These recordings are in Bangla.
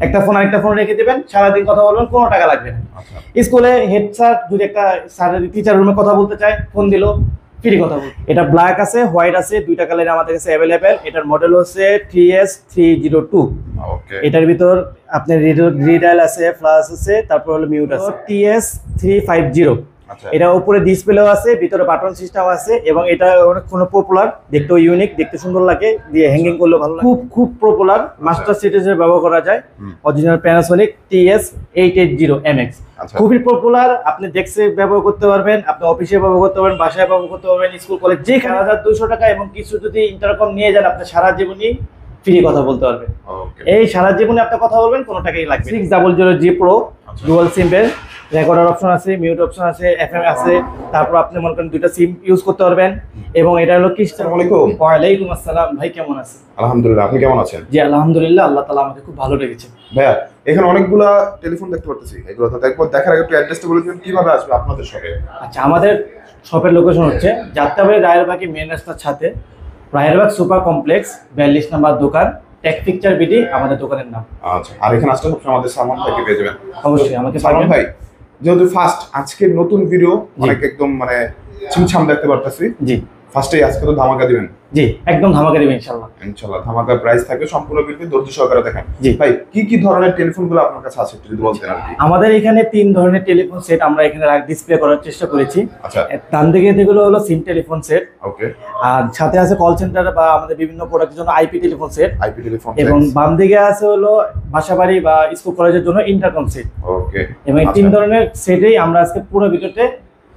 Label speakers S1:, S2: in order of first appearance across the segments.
S1: একটা ফোন আরেকটা ফোন রেখে দেবেন, সারাদিন কথা বলবেন, কোনো টাকা লাগবে না। স্কুলে হেড স্যার যদি একটা টিচার রুমে কথা বলতে চায়, ফোন দিল, ফ্রি কথা বলবে। এটা ব্ল্যাক আছে, হোয়াইট আছে, দুইটা কালার আমাদের কাছে অ্যাভেলেবেল। এটার মডেল হচ্ছে 3S302। এটার ভিতর আপনার রিডাইল আছে, ফ্লাশ আছে, তারপর হলো মিউট আছে। TS350। এটা উপরে ডিসপ্লেও আছে, ভিতরে বাটন সিস্টেম আছে, এবং এটা অনেক পপুলার, দেখতেও ইউনিক, দেখতে সুন্দর লাগে, দিয়ে হ্যাঙ্গিং করলে ভালো লাগে। খুব পপুলার, মাস্টার সেট হিসেবে ব্যবহার করা যায়। অরিজিনাল প্যানাসোনিক TS880MX, খুবই পপুলার। আপনি ডেস্কে ব্যবহার করতে পারবেন, আপনি অফিসে ব্যবহার করতে পারবেন, বাসায় ব্যবহার করতে পারবেন, স্কুল কলেজ যেখানে। 1200 টাকা এবং কিছু যদি ইন্টারকম নিয়ে যান, আপনি সারা জীবনই ফ্রি কথা বলতে পারবেন। এই সারা জীবনে আপনি কথা বলবেন, কোনো টাকাই লাগবে। 600G Pro ডুয়াল সিমের রেকর্ডার অপশন আছে, মিউট অপশন আছে, FM আছে। তারপর আপনি মনে করেন দুইটা সিম ইউজ করতে পারবেন। এবং এটা হলো কি,
S2: আসসালামু আলাইকুম।
S1: ওয়ালাইকুম আসসালাম। ভাই কেমন আছেন?
S2: আলহামদুলিল্লাহ, আপনি কেমন আছেন?
S1: জি আলহামদুলিল্লাহ, আল্লাহ তাআলা আমাকে খুব ভালো রেখেছে।
S2: ভাইয়া এখানে অনেকগুলা টেলিফোন দেখতে পাচ্ছি, এগুলো তো দেখবো, দেখার আগে একটু অ্যাড্রেসটা বলে দিবেন, কিভাবে আসবে আপনাদের শপে?
S1: আচ্ছা, আমাদের শপের লোকেশন হচ্ছে যাত্রাবাড়ি রায়েরবাগী মেন রাস্তার সাথে রায়েরবাগ সুপার কমপ্লেক্স, 42 নম্বর দোকান, টেক পিকচার বিডি আমাদের দোকানের নাম।
S2: আচ্ছা, আর এখানে আসলে সবসময় আমাদের সালমান ভাইকে পেয়ে যাবেন।
S1: অবশ্যই আমাকে
S2: সালমান ভাই, যেহেতু ফার্স্ট আজকের নতুন ভিডিও, অনেক একদম মানে ছিমছাম দেখতে পারতেছি। জি, ফার্স্টেই আজকে তো ধামাকা দিবেন।
S1: জি একদম ধামাকা দিবেন ইনশাআল্লাহ।
S2: ইনশাআল্লাহ ধামাকা প্রাইস থাকবে, সম্পূর্ণ ভিডিও ধৈর্য সহকারে দেখেন। জি ভাই, কি ধরনের টেলিফোনগুলো আপনার কাছে আছে একটু যদি বলতেন আর কি।
S1: আমাদের এখানে 3 ধরনের টেলিফোন সেট আমরা এখানে ডিসপ্লে করার চেষ্টা করেছি।
S2: আচ্ছা,
S1: ডান দিকে যেগুলো হলো সিম টেলিফোন সেট,
S2: ওকে,
S1: আর সাথে আছে কল সেন্টার বা আমাদের বিভিন্ন প্রোডাক্টের জন্য আইপি টেলিফোন সেট, এবং বাম দিকে আছে হলো বাসাবাড়ি বা স্কুল কলেজের জন্য ইন্টারকম সেট।
S2: ওকে,
S1: এবং এই 3 ধরনের সেটেই আমরা আজকে পুরো ভিডিওতে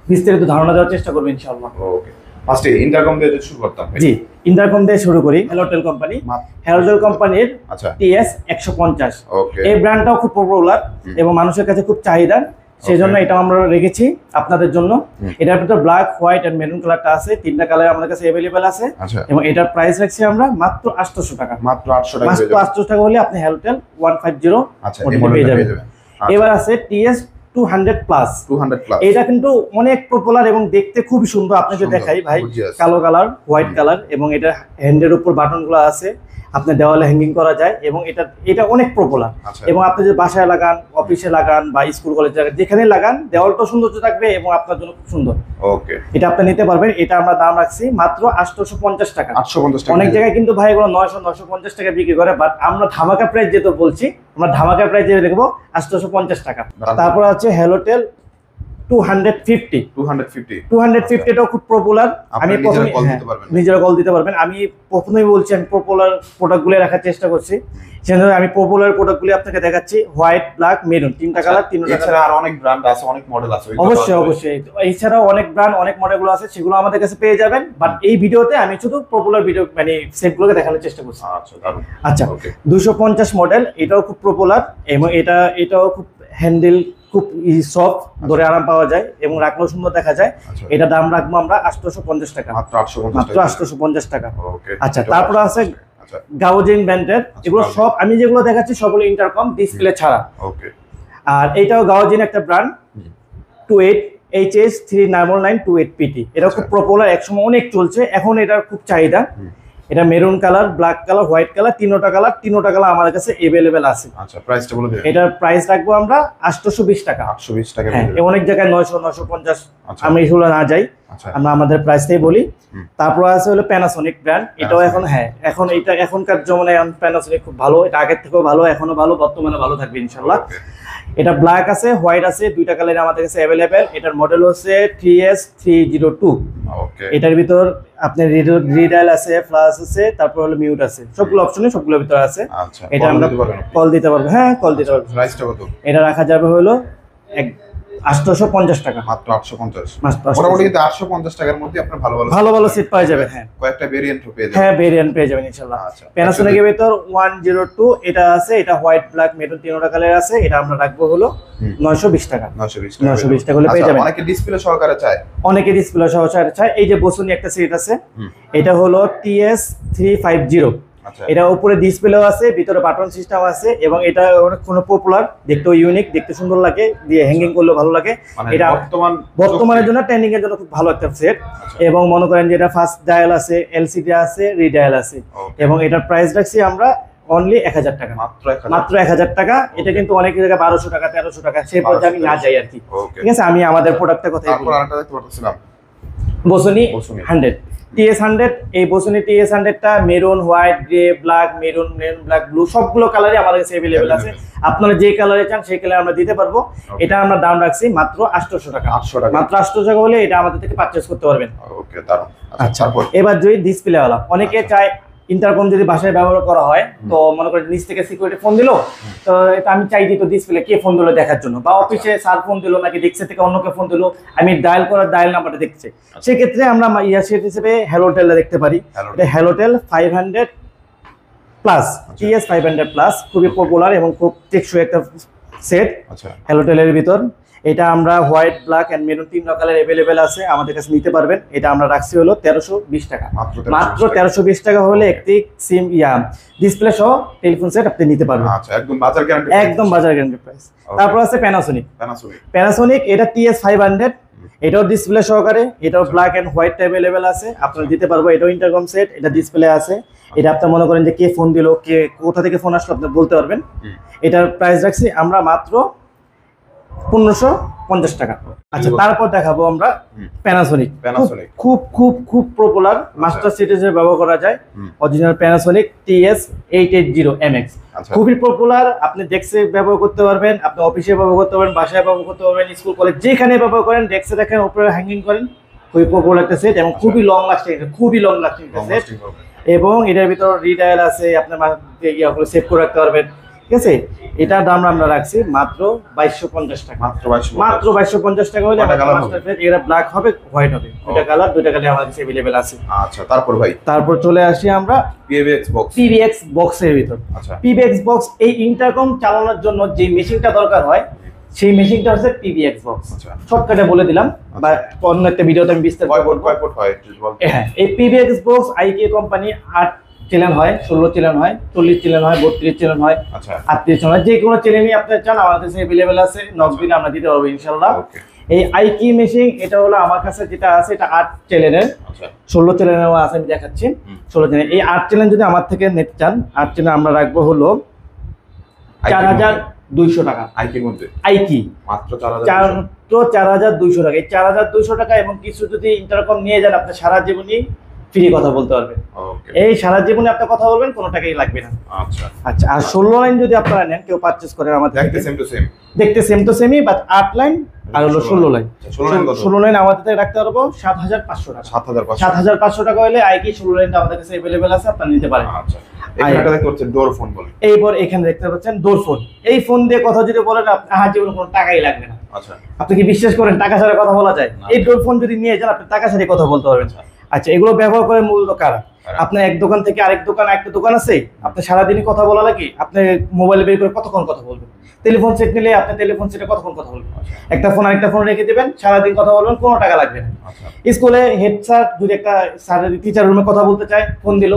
S1: বিস্তারিত ধারণা দেওয়ার চেষ্টা করব ইনশাআল্লাহ।
S2: ওকে, ফার্স্টে ইন্টারকম দিয়ে শুরু করতাম।
S1: জি, ইন্টারকম দিয়ে শুরু করি। হ্যালোটেল কোম্পানি, হ্যালোটেল কোম্পানির TS150।
S2: ওকে,
S1: এই ব্র্যান্ডটাও খুব পপুলার এবং মানুষের কাছে খুব চাহিদা, সেজন্য এটা আমরা রেখেছি আপনাদের জন্য। এটার ভিতর ব্ল্যাক, হোয়াইট এন্ড মেরুন কালারটা আছে, 3টা কালার আমাদের কাছে अवेलेबल আছে। এবং এটার প্রাইস রাখছি আমরা মাত্র 800 টাকা।
S2: মাত্র 800 টাকা,
S1: মাত্র 800 টাকা হলে আপনি হ্যালোটেল 150 পেয়ে যাবেন। এবার আছে TS200+। এটা কিন্তু অনেক পপুলার এবং দেখতে খুব সুন্দর। আপনাকে দেখাই ভাই, কালো কালার, হোয়াইট কালার, এবং এটা হ্যান্ডের উপর বাটনগুলো আছে, আপনি দেওয়ালে হ্যাঙ্গিং করা যায়, এবং এটা অনেক পপুলার। এবং আপনি যদি বাসায় লাগান, অফিসে লাগান বা স্কুল কলেজে লাগান, যেখানে লাগান, দেওয়ালটা সৌন্দর্য থাকবে এবং আপনার জন্য খুব সুন্দর। ওকে, এটা আপনি নিতে পারবেন। এটা আমরা দাম রাখছি মাত্র 850 টাকা। 850 টাকা। অনেক জায়গায় কিন্তু ভাই এগুলো 900-950 টাকা বিক্রি করে, বাট আমরা ধামাকা প্রাইস যেটা বলছি, আমরা ধামাকা প্রাইস যেটা দেখবো 850 টাকা। তারপর আছে হ্যালোটেল 250। এটাও খুব পপুলার। আমি নিজেরা কল দিতে পারবেন। আমি প্রথমেই বলছি, আমি পপুলার প্রোডাক্টগুলো রাখার চেষ্টা করছি, সেজন্য আমি পপুলার প্রোডাক্টগুলো আপনাকে দেখাচ্ছি। হোয়াইট, ব্ল্যাক, মেরুন, 3টা কালার।
S2: এছাড়া আর অনেক ব্র্যান্ড আছে, অনেক মডেল আছে।
S1: অবশ্যই এছাড়াও অনেক ব্র্যান্ড, অনেক মডেলগুলো আছে, সেগুলো আমাদের কাছে পেয়ে যাবেন। বাট এই ভিডিওতে আমি শুধু পপুলার ভিডিও মানে সেটগুলোকে দেখানোর চেষ্টা করছি। আচ্ছা, 250 মডেল, এটাও খুব পপুলার, এবং এটাও খুব হ্যান্ডেল খুব সফট, ধরে আরাম পাওয়া যায় এবং রাখলেও সুন্দর দেখা যায়। এটা দাম রাখবো আমরা 850 টাকা। মাত্র 850 টাকা। আচ্ছা, তারপর আছে গাউজিং ব্র্যান্ডের। এগুলো সব আমি যেগুলো দেখাচ্ছি সবগুলো ইন্টারকম ডিসপ্লে ছাড়া। ওকে, আর এটাও গাউজিং একটা ব্র্যান্ড, 28HS399928PT। এটা খুব পপুলার, একসময় অনেক চলছে, এখন এটার খুব চাহিদা। এটা maroon colour, black colour, white colour, তিনটা কালার আমাদের কাছে अवेलेबल আছে।
S2: আচ্ছা, প্রাইসটা বলে দিন।
S1: এটার প্রাইস রাখবো আমরা 820 টাকা।
S2: 820 টাকা।
S1: হ্যাঁ, অনেক জায়গায় 900-950, আমি এগুলো না যাই, আমরা আমাদের প্রাইসটাই বলি। তারপর আছে হলো প্যানাসোনিক ব্র্যান্ড। এটাও এখন এটা এখনকার জমানায় প্যানাসোনিক খুব ভালো, এটা আগের থেকেও ভালো, এখনো ভালো, বর্তমানে ভালো থাকবে ইনশাআল্লাহ। এটা ব্ল্যাক আছে, হোয়াইট আছে, 2টা কালার আমাদের কাছে अवेलेबल। এটার মডেল হচ্ছে TS302। ওকে, এটার ভিতর আপনার রিডাইল আছে, ফ্লাশ আছে, তারপর হলো মিউট আছে, সবগুলো অপশনে সবগুলোর ভিতর আছে। আচ্ছা, এটা আমরা কল দিতে পারবো। হ্যাঁ, কল দিতে পারবো। প্রাইসটা কত? এটা রাখা যাবে হলো 850 টাকা। মাত্র 850।
S2: মোটামুটি 850 টাকার মধ্যে আপনি
S1: ভালো সেট পাওয়া যাবে। হ্যাঁ,
S2: কয়েকটা ভেরিয়েন্ট পেয়ে যাবেন।
S1: হ্যাঁ, ভেরিয়েন্ট পেয়ে যাবেন ইনশাআল্লাহ। প্যানাসোনিকের ভিতর 102 এটা আছে, এটা হোয়াইট, ব্ল্যাক, মেরুন, 3টা কালার আছে। এটা আমরা রাখবো হলো 920 টাকা। 920 টাকা হলে পেয়ে যাবেন।
S2: অনেকে ডিসপ্লে সহকারে
S1: চায়। এই যে বসুনি একটা সেট আছে, এটা হলো TS350। এটা উপরে ডিসপ্লেও আছে, ভিতরে বাটন সিস্টেম আছে, এবং এটা অনেক পপুলার, দেখতেও ইউনিক, দেখতে সুন্দর লাগে, দিয়ে হ্যাঙ্গিং করলে ভালো লাগে। এটা বর্তমানের জন্য ট্রেন্ডিং এর জন্য খুব ভালো একটা সেট। এবং মনে করেন যে এটা ফার্স্ট ডায়াল আছে, এলসিডি আছে, রিডায়াল আছে, এবং এটার প্রাইস রাখছি আমরা অনলি 1000 টাকা,
S2: মাত্র 1000,
S1: মাত্র 1000 টাকা। এটা কিন্তু অনেক জায়গায় 1200 টাকা 1300 টাকা, সেই পর্যায়ে আমি না যাই আর কি।
S2: ওকে,
S1: ঠিক আছে, আমি আমাদের প্রোডাক্টের কথাই
S2: তারপর
S1: বলি।
S2: আরেকটা দেখতে পাচ্ছিলাম
S1: বসুনি
S2: বসুনি।
S1: 100 TS100। এই বসুনি TS100টা maroon, white, grey, black, maroon, black, blue সবগুলো কালারই আমাদের কাছে अवेलेबल আছে। আপনারা যে কালারে চান সেই কালার আমরা দিতে পারবো। এটা আমরা দাম রাখছি মাত্র 800 টাকা।
S2: 800 টাকা,
S1: মাত্র 800 টাকা হলে এটা আমাদের থেকে পারচেজ করতে পারবেন।
S2: ওকে, দারুন।
S1: আচ্ছা,
S2: তারপর
S1: এবার যদি ডিসপ্লেওয়ালা, অনেকে চায় ইন্টারকম যদি বাসায় ব্যবহার করা হয়, তো মনে করেন নিচ থেকে সিকিউরিটি ফোন দিলো, তো এটা আমি চাই তো ডিসপ্লে কে ফোন দিলো দেখার জন্য, বা অফিসে স্যার ফোন দিলো নাকি ডেস্ক থেকে অন্য কে ফোন দিলো, আমি ডায়াল করার ডায়াল নাম্বারটা দেখছে। সেক্ষেত্রে আমরা ইয়াসেট হিসেবে হ্যালোটেলটা দেখতে পারি। এটা হ্যালোটেল 500 প্লাস, TS 500 প্লাস, খুবই পপুলার এবং খুব টেকসই একটা সেট
S2: আচ্ছা,
S1: হ্যালোটেলের ভিতর। এটা আমরা white, black and maroon 3 colour available আছে, আমাদের কাছে নিতে পারবেন। এটা আমরা রাখছি হলো 1320 টাকা, মাত্র 1320 টাকা হলে একটি সিম ডিসপ্লে সহ টেলিফোন সেট আপনি নিতে পারবেন।
S2: আচ্ছা, একদম বাজার গ্যারান্টি,
S1: একদম বাজার গ্যারান্টি প্রাইস। তারপর আছে প্যানাসোনিক।
S2: প্যানাসোনিক
S1: প্যানাসোনিক এটা TS 500, এটাও ডিসপ্লে সহকারে, এটাও ব্ল্যাক এন্ড হোয়াইট अवेलेबल আছে, আপনারা দিতে পারবো। এটাও ইন্টারকম সেট, এটা ডিসপ্লে আছে। এটা আপনি মনে করেন যে কে ফোন দিল, কে কোথা থেকে ফোন আসলো আপনি বলতে পারবেন। এটার প্রাইস রাখছি আমরা মাত্র 1550 টাকা। আচ্ছা, তারপর দেখাবো আমরা প্যানাসোনিক। খুব খুব খুব পপুলার মাস্টার সেট হিসেবে ব্যবহার করা যায়, অরিজিনাল প্যানাসোনিক TS 880 MX। খুবই পপুলার, আপনি ডেস্কে ব্যবহার করতে পারবেন, আপনি অফিসে ব্যবহার করতে পারবেন, বাসায় ব্যবহার করতে পারবেন, স্কুল কলেজ যেখানে ব্যবহার করেন, ডেস্কে রাখেন, উপরে হ্যাঙ্গিং করেন। খুবই পপুলার একটা সেট এবং খুবই লং লাস্টিং, খুবই লং লাস্টিং একটা সেট। এবং এটার ভিতর রিডায়াল আছে, আপনার সেভ করে রাখতে পারবেন। ঠিক আছে, এটার দাম আমরা রাখছি মাত্র 2250 টাকা, মাত্র 2250 টাকা হলে মাস্টার সেট। এটা ব্ল্যাক হবে, হোয়াইট হবে, দুইটা কালার, দুইটা কালার আমাদের কাছে अवेलेबल আছে।
S2: আচ্ছা, তারপর ভাই
S1: তারপর চলে আসি আমরা PBX বক্সের ভিতর।
S2: আচ্ছা,
S1: PBX বক্স এই ইন্টারকম চালানোর জন্য যে মেশিনটা দরকার হয়, সেই মেশিনটা হচ্ছে PBX বক্স।
S2: আচ্ছা,
S1: শর্টকাটে বলে দিলাম, বা অন্য একটা ভিডিওতে আমি বিস্তারিত বলবো। হ্যাঁ, এই PBX box IK company 8 channel হয়, 16 চ্যানেল হয়, 40 চ্যানেল হয়, 32 চ্যানেল হয়, 38 চ্যানেল হয়। যে কোনো চ্যানেলই আপনি চান আমাদের কাছে अवेलेबल আছে, নক দিলে আমরা দিতে পারবো ইনশাআল্লাহ। এই IK মেশিন এটা হলো আমার কাছে যেটা আছে, এটা 8 চ্যানেলের, 16 চ্যানেলের আছে, আমি দেখাচ্ছি 16 চ্যানেল। এই 8 চ্যানেল যদি আমার থেকে নিতে চান, 8 চ্যানেল আমরা রাখবো হলো 4200 টাকা। IK মাত্র 4200 টাকা। এই 4200 টাকা এবং কিছু যদি ইন্টারকম নিয়ে যান, আপনি সারা জীবনই ফ্রি কথা বলতে পারবেন। এই সারা জীবনে আপনি কথা বলবেন, কোনো টাকাই লাগবে না। আচ্ছা, আর 16 লাইন যদি আপনারা নেন, কেউ পারচেজ করেন আমাদের দেখতে সেম টু সেমই, বাট 8 লাইন আর হলো 16 লাইন। 16 লাইন আমাদের থেকে রাখতে পারবো 7500 টাকা। 7500 টাকা হলে IK 16 লাইনটা আমাদের কাছে अवेलेबल আছে, আপনারা নিতে পারেন।
S2: এখানে দেখতে পাচ্ছেন ডোর ফোন বলে,
S1: এইবার এখানে দেখতে পাচ্ছেন ডোর ফোন। এই ফোন দিয়ে কথা যদি বলেন, আপনার জীবনে কোনো টাকাই লাগবে না।
S2: আচ্ছা,
S1: আপনি কি বিশ্বাস করেন টাকা ছাড়া কথা বলা যায়? এই ডোর ফোন যদি নিয়ে যান, আপনি টাকা ছাড়া কথা বলতে পারবেন। আচ্ছা, এগুলো ব্যবহার করে মূলত কারা? আপনার এক দোকান থেকে আরেক দোকান, একটা দোকান আছে, আপনি সারাদিনই কথা বলা লাগে, আপনি মোবাইলে বের করে কতক্ষণ কথা বলবেন? টেলিফোন সেট নিলে আপনি টেলিফোন সেটে কতক্ষণ কথা বলবেন? একটা ফোন আরেকটা ফোন রেখে দিবেন, সারাদিন কথা বলবেন, কোনো টাকা লাগবে না। স্কুলে হেড স্যার যদি একটা স্যারের টিচার রুমে কথা বলতে চায়, ফোন দিল,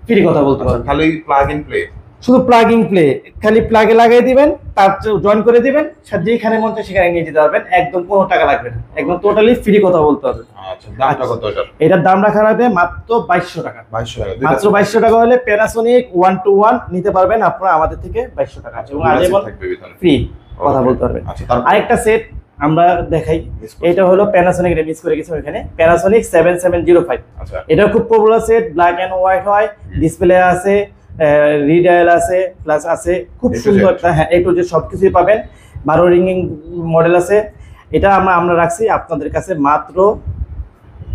S1: ফ্রি কথা বলতে পারবেন।
S2: খালি প্লাগ ইন প্লে,
S1: শুধু প্লাগিং প্লে, খালি প্লাগে লাগিয়ে দিবেন, তার জয়েন করে দিবেন, যেখানে মন চায় সেখানে নিয়ে যেতে পারবেন, একদম কোনো টাকা লাগবে না, একদম টোটালি ফ্রি কথা বলতে পারবেন।
S2: আচ্ছা, দামটা কত এটার?
S1: এটার দাম রাখা হবে মাত্র 2200 টাকা।
S2: 2200 টাকা,
S1: মাত্র 2200 টাকা হলে প্যানাসোনিক 1-to-1 নিতে পারবেন আপনারা আমাদের থেকে 2200 টাকা, এবং আজীবন ফ্রি কথা বলতে পারবেন। আরেকটা সেট আমরা দেখাই, এটা হলো প্যানাসোনিক, মিস করে গেছি ওখানে, প্যানাসোনিক 7705। এটা খুব popular set, black and white হয়, ডিসপ্লে আছে, রিডায়াল আছে, প্লাস আছে, খুব সুন্দর। হ্যাঁ, একটু যে সবকিছুই পাবেন, 12 রিংিং মডেল আছে। এটা আমরা রাখছি আপনাদের কাছে মাত্র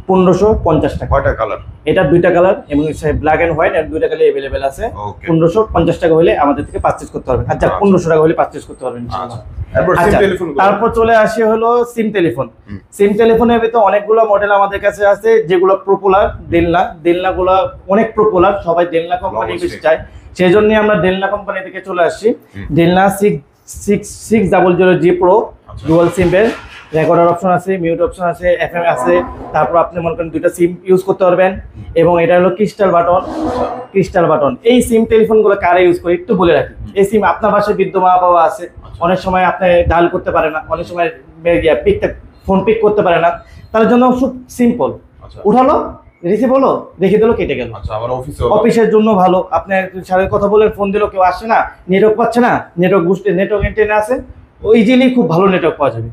S1: 1550 টাকা।
S2: কয়টা কালার?
S1: এটা দুইটা কালার এবং ব্ল্যাক এন্ড হোয়াইট, এর দুইটা কালার अवेलेबल আছে। 1550 টাকা হলে আমাদের থেকে পারচেজ করতে পারবেন। আচ্ছা, 1500 টাকা হলে পারচেজ করতে পারবেন ইনশাআল্লাহ। তারপর চলে আসি হলো সিম টেলিফোন। সিম টেলিফোনের ভিতরে অনেকগুলো মডেল আমাদের কাছে আছে, যেগুলো পপুলার। দেলনা গুলো অনেক পপুলার, সবাই দেলনা কোম্পানি বেশি চায়, সেই জন্য আমরা দেলনা কোম্পানি থেকে চলে আসছি। দেলনা 6600G Pro ডুয়াল সিমের, রেকর্ডার অপশন আছে, মিউট অপশন আছে, FM আছে। তারপর আপনি মনে করেন দুইটা সিম ইউজ করতে পারবেন, এবং এটা হলো ক্রিস্টাল বাটন। এই সিম টেলিফোনগুলো কারা ইউজ করে একটু বলে রাখি। এই সিম আপনার পাশে বৃদ্ধ মা বাবা আছে, অনেক সময় আপনি ডায়াল করতে পারে না, অনেক সময় ফোন পিক করতে পারে না, তার জন্য খুব সিম্পল, উঠালো রিসিভ হলো, রেখে দিলো, কেটে গেল।
S2: আচ্ছা, আবার
S1: অফিসের জন্য ভালো। আপনি সাথে কথা বলেন, ফোন দিলো, কেউ আসছে না, নেটওয়ার্ক পাচ্ছে না, নেটওয়ার্ক বুস্টে নেটওয়ার্ক এন্টেনা আছে, ইজিলি খুব ভালো নেটওয়ার্ক পাওয়া যাবে।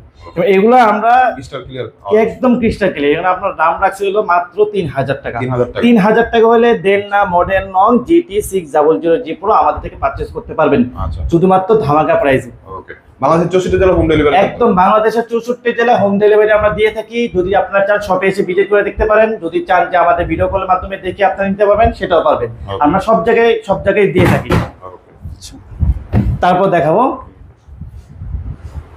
S1: এগুলো আমরা
S2: ক্রিস্টাল ক্লিয়ার,
S1: একদম ক্রিস্টাল ক্লিয়ার। এখানে আপনার দাম রাখছে হলো মাত্র 3000 টাকা।
S2: 3000
S1: টাকা হলে দেলনা মডেল নং GT600G Pro আমাদের থেকে পারচেজ করতে পারবেন।
S2: আচ্ছা,
S1: শুধুমাত্র ধামাকা প্রাইসে।
S2: ওকে। বাংলাদেশের 64 জেলা হোম ডেলিভারি,
S1: একদম বাংলাদেশের 64 জেলা হোম ডেলিভারি আমরা দিয়ে থাকি। যদি আপনারা চান শপে এসে ভিজিট করে দেখতে পারেন, যদি চান যে আমাদের ভিডিও কলের মাধ্যমে দেখে আপনারা নিতে পারবেন, সেটাও পারবেন। আমরা সব জায়গায় দিয়ে থাকি। তারপর দেখাবো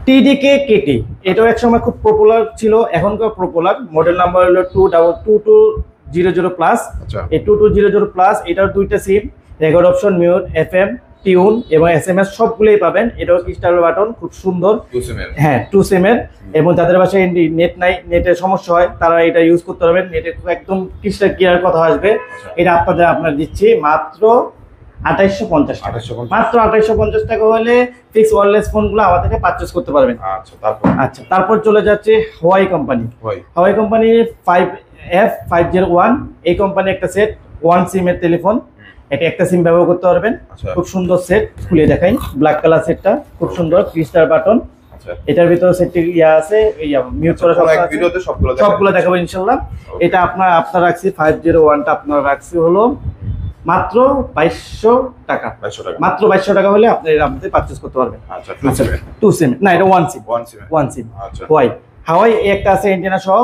S1: TDK KT। এটাও এক সময় খুব পপুলার ছিল, এখনকার পপুলার। মডেল নাম্বার হলো 2200 প্লাস। এই 2200 প্লাস, এটার দুইটা SIM, record option, mute, FM, tune এবং SMS সবগুলোই পাবেন। এটাও ক্রিস্টাল বাটন, খুব সুন্দর।
S2: 2 সিম এর,
S1: হ্যাঁ 2 সিম এর। এবং যাদের বাসায় নেট নাই, নেটের সমস্যা হয়, তারা এটা ইউজ করতে পারবেন। নেটে একদম ক্রিস্টাল ক্লিয়ার কথা আসবে। এটা আপনার দিচ্ছি মাত্র 2850 টাকা। মাত্র 2850 টাকা হলে ফিক্স ওয়্যারলেস ফোনগুলো আমাদের থেকে পারচেজ করতে পারবেন। আচ্ছা, তারপর চলে যাচ্ছে হাওয়াই কোম্পানি। হাওয়াই কোম্পানির 5F501, এই কোম্পানি একটা সেট, 1 সিম এর টেলিফোন। এটা একটা সিম ব্যবহার করতে পারবেন। খুব সুন্দর সেট, খুলে দেখাই। ব্ল্যাক কালার সেটটা খুব সুন্দর, ক্রিস্টাল বাটন। এটার ভিতরে সেটটি আছে, মিউট করা সবগুলো দেখাবো ইনশাআল্লাহ। এটা আপনার রাখছি 501টা আপনার রাখছি হলো মাত্র 2200 টাকা। মাত্র 2200 টাকা হলে আপনি আমাদের পারচেজ করতে পারবেন। আচ্ছা, 2 সিম না, এটা 1 সিম। হাওয়াই একটা আছে এন্টেনা সহ,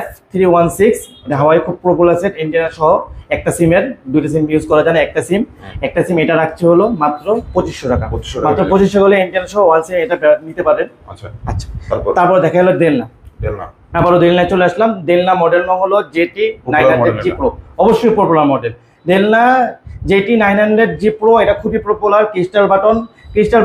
S1: F316। এটা হাওয়াই খুব পপুলার সেট, এন্টেনা সহ একটা সিমের, দুটো সিম ইউজ করা যায় না, একটা সিম। এটা রাখছে হলো মাত্র 2500 টাকা। মাত্র 2500 হলে এন্টেনা সহ 1 সিম এটা নিতে পারেন। আচ্ছা, তারপর দেখা হলো দেলনা। আবারও দেলনা চলে আসলাম। দেলনা মডেল নং হলো GT900G Pro, অবশ্যই পপুলার মডেল। দেলনা GT900G Pro, এটা খুবই পপুলার। ক্রিস্টাল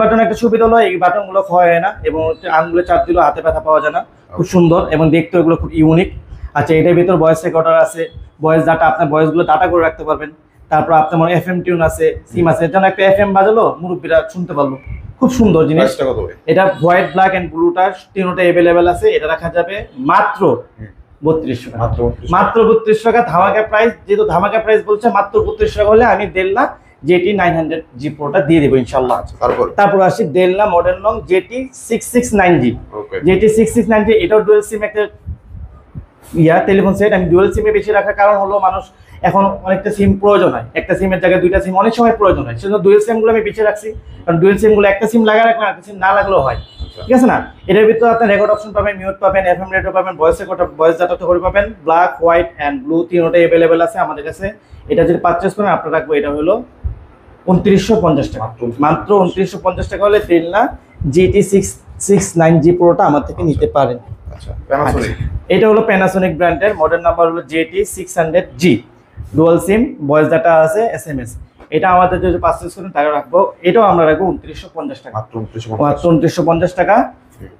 S1: বাটন একটা সুবিধা হলো এই বাটনগুলো ক্ষয় হয় না এবং আঙুলে চাপ দিলেও হাতে ব্যথা পাওয়া যায় না। খুব সুন্দর এবং দেখতে এগুলো খুব ইউনিক। আচ্ছা, এটার ভিতর ভয়েস রেকর্ডার আছে, ভয়েস ডাটা, আপনার ভয়েসগুলো ডাটা করে রাখতে পারবেন। তারপর আপনার মনে FM টিউন আছে, সিম আছে, যেন একটা FM বাজালো, মুরব্বীরা শুনতে পারলো। খুব সুন্দর জিনিস। এটা হোয়াইট, ব্ল্যাক এন্ড ব্লুটা তিনটা अवेलेबल আছে। এটা রাখা যাবে মাত্র 3200 টাকা। মাত্র 3200 টাকা, ধামাকা প্রাইস। যেহেতু ধামাকা প্রাইস বলছে, মাত্র 3200 টাকা হলে আমি দেলনা GT900G Proটা দিয়ে দেবো ইনশাআল্লাহ। তারপর আসি দেলনা মডেল নং GT669G। GT669G, এটাও ডুয়াল সিম একটা টেলিফোন সেট। আমি ডুয়াল সিমে বেশি রাখার কারণ হলো মানুষ এখন অনেকটা সিম প্রয়োজন হয়, একটা সিমের জায়গায় দুইটা সিম অনেক সময় প্রয়োজন হয়, সেজন্য ডুয়াল সিমগুলো আমি বেশি রাখছি। কারণ ডুয়াল সিমগুলো একটা সিম লাগা রাখলে একটা সিম না লাগলেও হয়, ঠিক আছে না? এটার ভিতরে আপনার রেকর্ড অপশন পাবেন, মিউট পাবেন, FM রেডিও পাবেন, ভয়েস ডাটা করে পাবেন। ব্ল্যাক, হোয়াইট এন্ড ব্লু তিনটাই अवेलेबल আছে আমাদের কাছে। এটা যদি পারচেজ করেন আপনারা রাখবো, এটা হলো 2950 টাকা। মাত্র 2950 টাকা হলে দেলনা GT669G Proটা আমার থেকে নিতে পারেন। এটা হলো প্যানাসোনিক ব্র্যান্ডের, মডেল নাম্বার হলো GT600G, dual SIM, voice data আছে, SMS। এটা আমাদের যদি পারচেজ করেন তাহলে রাখবো, এটাও আমরা রাখবো 2950 টাকা। মাত্র 2950 টাকা।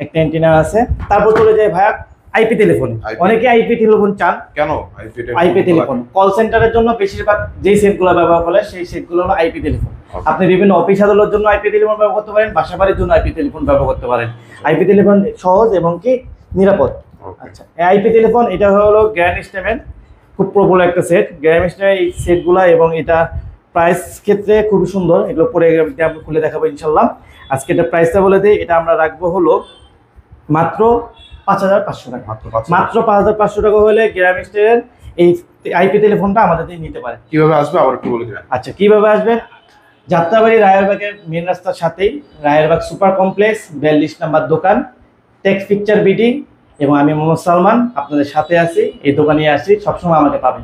S1: একটা অ্যান্টেনা আছে। তারপর চলে যায় ভাইয়া আইপি টেলিফোন। অনেকে আইপি টেলিফোন চান। কেন আইপি টেলিফোন? কল সেন্টারের জন্য বেশিরভাগ যেই সেটগুলো ব্যবহার করে সেই সেটগুলো হলো আইপি টেলিফোন। আপনি বিভিন্ন অফিস আদালতের জন্য আইপি টেলিফোন ব্যবহার করতে পারেন, বাসাবাড়ির জন্য আইপি টেলিফোন ব্যবহার করতে পারেন। আইপি টেলিফোন সহজ এবং কি নিরাপদ। আচ্ছা, আইপি টেলিফোন এটা হলো গ্র্যান্ড স্টেমের খুব পপুলার একটা সেট। গ্র্যান্ড স্টেমের এই সেটগুলো এবং এটা প্রাইস ক্ষেত্রে খুবই সুন্দর। এগুলো পরে আমি খুলে দেখাবো ইনশাল্লাহ। আজকে এটা প্রাইসটা বলে দিই, এটা আমরা রাখবো হলো মাত্র 5500 টাকা। মাত্র 5500 টাকা হলে গ্রামিস্টের এই আইপি টেলিফোনটা আমাদের দিয়ে নিতে পারে।
S2: কিভাবে আসবে আবার একটু বলে দিবেন?
S1: আচ্ছা, কিভাবে আসবেন? যাত্রাবাড়ি রায়েরবাগের মেন রাস্তার সাথেই রায়েরবাগ সুপার কমপ্লেক্স 42 নম্বর দোকান, টেক্স পিকচার বিডি। এবং আমি মোহাম্মদ সালমান আপনাদের সাথে আছি, এই দোকানে আসি, সবসময় আমাকে পাবেন।